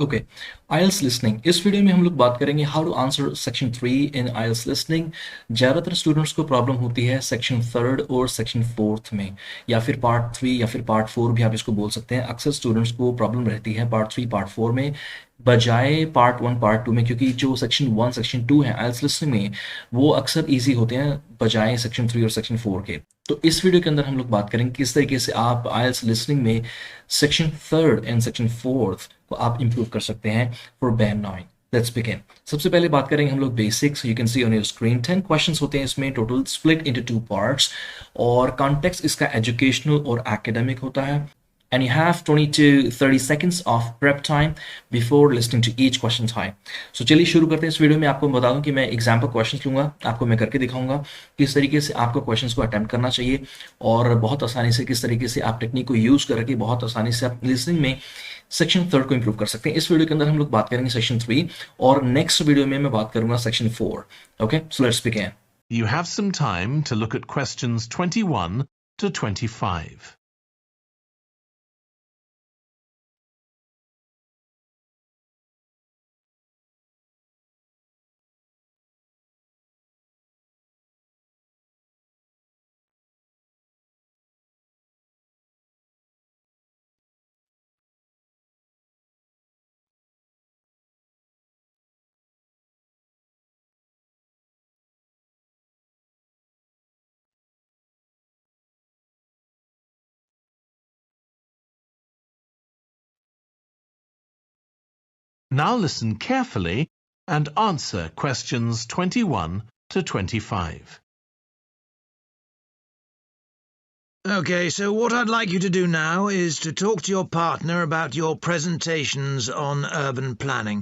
Okay, IELTS listening. इस video में हम लोग बात करेंगे how to answer section 3 in IELTS listening. ज़्यादातर स्टूडेंट्स को प्रॉब्लम होती है सेक्शन 3 और सेक्शन 4 में, या फिर पार्ट 3 या फिर पार्ट 4 भी आप इसको बोल सकते हैं। अक्सर स्टूडेंट्स को प्रॉब्लम रहती है पार्ट 3 पार्ट 4 में बजाय पार्ट 1 पार्ट 2 में, क्योंकि जो सेक्शन 1 सेक्शन 2 है IELTS लिसनिंग में वो अक्सर ईजी होते हैं बजाय सेक्शन 3 और सेक्शन 4 के। तो इस वीडियो के अंदर हम लोग बात करेंगे किस तरीके से आप IELTS लिसनिंग में सेक्शन 3 एंड सेक्शन 4 को आप इंप्रूव कर सकते हैं फॉर बैंड 9। Let's begin. सबसे पहले बात करेंगे हम लोग basics. You can see on your screen 10 questions होते हैं इसमें, टोटल स्प्लिट इनटू 2 पार्ट्स, और कॉन्टेक्स्ट इसका एजुकेशनल और एकेडमिक होता है। And you have 20 to 30 seconds of prep time before listening to each question type. So चलिए शुरू करते हैं। इस वीडियो में आपको बता दूं कि मैं एग्जाम्पल क्वेश्चंस लूंगा, आपको मैं करके दिखाऊंगा किस तरीके से आपको क्वेश्चंस को अटेम्प्ट करना चाहिए, और बहुत आसानी से किस तरीके से आप टेक्निक को यूज करके बहुत आसानी से आप लिसनिंग में सेक्शन 3 को इंप्रूव कर सकते हैं। इस वीडियो के अंदर हम लोग बात करेंगे सेक्शन 3, और नेक्स्ट वीडियो में मैं बात करूंगा section 4। Okay, so let's begin. You have some time to look at questions 21 to 25. Now listen carefully and answer questions 21 to 25. Okay, so what I'd like you to do now is to talk to your partner about your presentations on urban planning.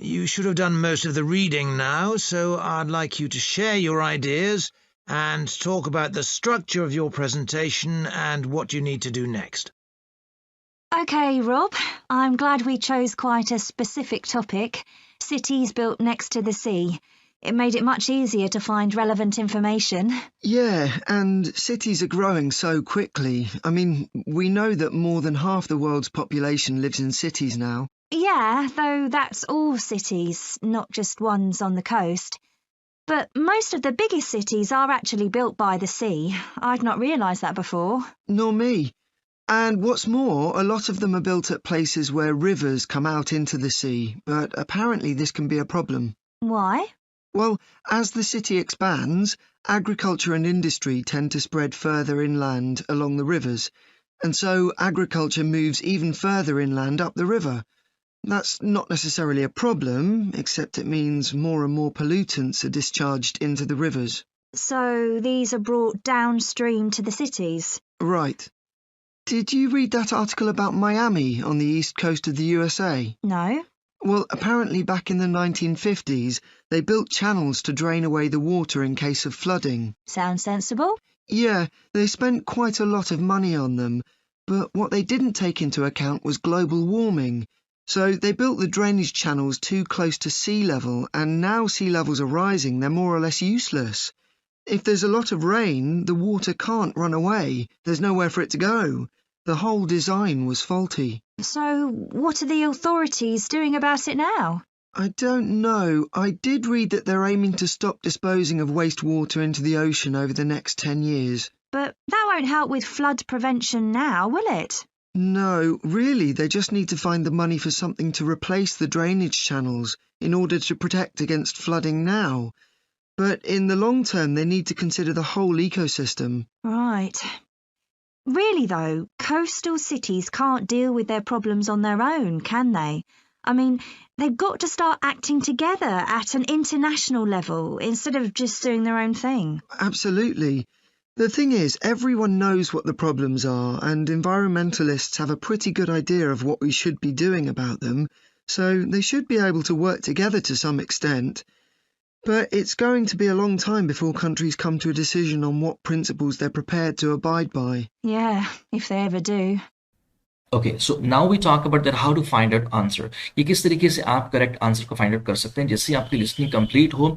You should have done most of the reading now, so I'd like you to share your ideas and talk about the structure of your presentation and what you need to do next. Okay, Rob, I'm glad we chose quite a specific topic, cities built next to the sea. It made it much easier to find relevant information. Yeah, and cities are growing so quickly. I mean, we know that more than half the world's population lives in cities now. Yeah, though that's all cities, not just ones on the coast. But most of the biggest cities are actually built by the sea. I'd not realised that before. Nor me. And what's more, a lot of them are built at places where rivers come out into the sea, but apparently this can be a problem. Why? Well, as the city expands, agriculture and industry tend to spread further inland along the rivers, and so agriculture moves even further inland up the river. That's not necessarily a problem, except it means more and more pollutants are discharged into the rivers. So these are brought downstream to the cities? Right. Did you read that article about Miami on the east coast of the USA? No. Well, apparently back in the 1950s, they built channels to drain away the water in case of flooding. Sounds sensible. Yeah, they spent quite a lot of money on them, but what they didn't take into account was global warming. So they built the drainage channels too close to sea level, and now sea levels are rising, they're more or less useless. If there's a lot of rain, the water can't run away. There's nowhere for it to go. The whole design was faulty. So what are the authorities doing about it now? I don't know. I did read that they're aiming to stop disposing of wastewater into the ocean over the next 10 years. But that won't help with flood prevention now, will it? No, really, they just need to find the money for something to replace the drainage channels in order to protect against flooding now. But in the long term, they need to consider the whole ecosystem. Right. Really, though, coastal cities can't deal with their problems on their own, can they? I mean, they've got to start acting together at an international level instead of just doing their own thing. Absolutely. The thing is, everyone knows what the problems are, and environmentalists have a pretty good idea of what we should be doing about them, so they should be able to work together to some extent. But it's going to be a long time before countries come to a decision on what principles they're prepared to abide by. Yeah, if they ever do. Okay, so now we talk about that how to find out answer. ये किस तरीके से आप correct answer को find out कर सकते हैं जिससे आपकी लिसनिंग कंप्लीट हो।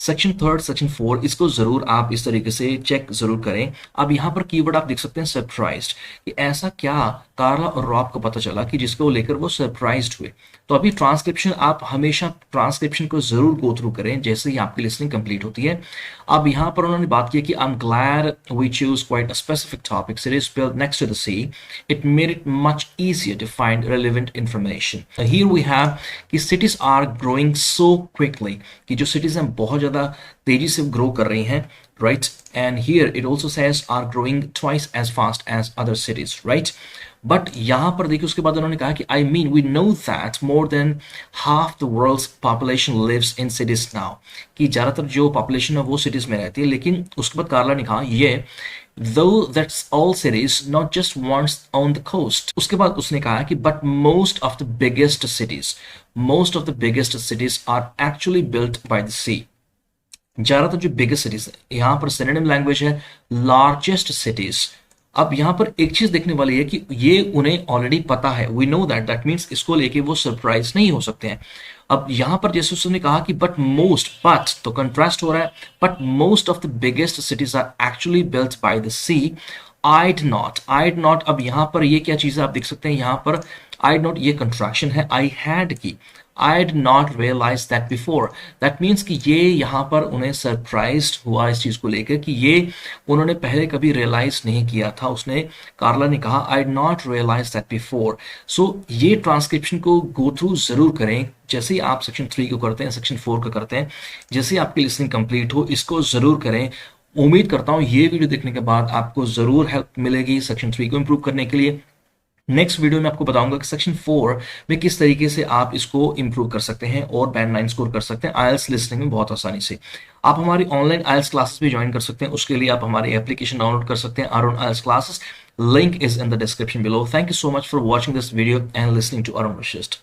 सेक्शन 3 सेक्शन 4 इसको जरूर आप इस तरीके से चेक जरूर करें। अब यहाँ पर कीवर्ड आप देख सकते हैं सरप्राइज्ड, कि ऐसा क्या कार्ला और रॉब को पता चला कि जिसको लेकर वो सरप्राइज्ड हुए। तो तो अभी ट्रांसक्रिप्शन, आप हमेशा ट्रांसक्रिप्शन को जरूर गो थ्रू करें जैसे ही आपकी लिसनिंग कंप्लीट होती है। अब यहाँ पर उन्होंने बात की कि I'm glad we choose quite a specific topic, cities built next to the sea. It made it much easier to find relevant information. Here we have कि cities are growing so quickly, कि जो cities हैं बहुत ज़्यादा तेजी से grow कर रही हैं, right? And here it also says are growing twice as fast as other cities, right? But यहाँ पर देखिए उसके बाद उन्होंने कहा कि I mean we know that more than half the world's population lives in cities now, कि ज़्यादातर जो पॉपुलेशन है वो सिटीज़ में रहती है। लेकिन उसके बाद कार्ला ने कहा ये though that's all cities, not just ones on the coast. उसके बाद उसने कहा कि but most of the biggest cities are actually built by the sea. ज़्यादातर जो बिगेस्ट सिटीज है, यहाँ पर सिनोनिम लैंग्वेज है लार्जेस्ट सिटीज। अब यहाँ पर एक चीज देखने वाली है कि ये उन्हें ऑलरेडी पता है, वी नो दैट मीन्स इसको लेके वो सरप्राइज नहीं हो सकते हैं। अब यहाँ पर जैसे उसने कहा कि बट तो कंट्रास्ट हो रहा है, but most of the biggest cities are actually built by the sea. I'd not, अब यहाँ पर ये क्या चीज है आप देख सकते हैं, यहाँ पर I'd not ये कंट्रैक्शन है I had की, I'd not realized that before. That means कि ये यहाँ पर उन्हें सरप्राइज्ड हुआ इस चीज को लेकर कि ये उन्होंने पहले कभी रियलाइज नहीं किया था। उसने, कार्ला ने कहा I'd not realized that before. So ये ट्रांसक्रिप्शन को गो थ्रू जरूर करें जैसे ही आप सेक्शन 3 को करते हैं, सेक्शन 4 को करते हैं, जैसे ही आपकी लिसनिंग कंप्लीट हो इसको जरूर करें। उम्मीद करता हूँ ये वीडियो देखने के बाद आपको जरूर हेल्प मिलेगी सेक्शन 3 को इंप्रूव करने के लिए। नेक्स्ट वीडियो में आपको बताऊंगा कि सेक्शन 4 में किस तरीके से आप इसको इंप्रूव कर सकते हैं और बैंड 9 स्कोर कर सकते हैं आईएलटीएस लिसनिंग में बहुत आसानी से। आप हमारी ऑनलाइन आईएलटीएस क्लासेस भी ज्वाइन कर सकते हैं, उसके लिए आप हमारी एप्लीकेशन डाउनलोड कर सकते हैं Arun IELTS classes, link is in the description below. Thank you so much for watching this video and listening to Arun Vashishtha.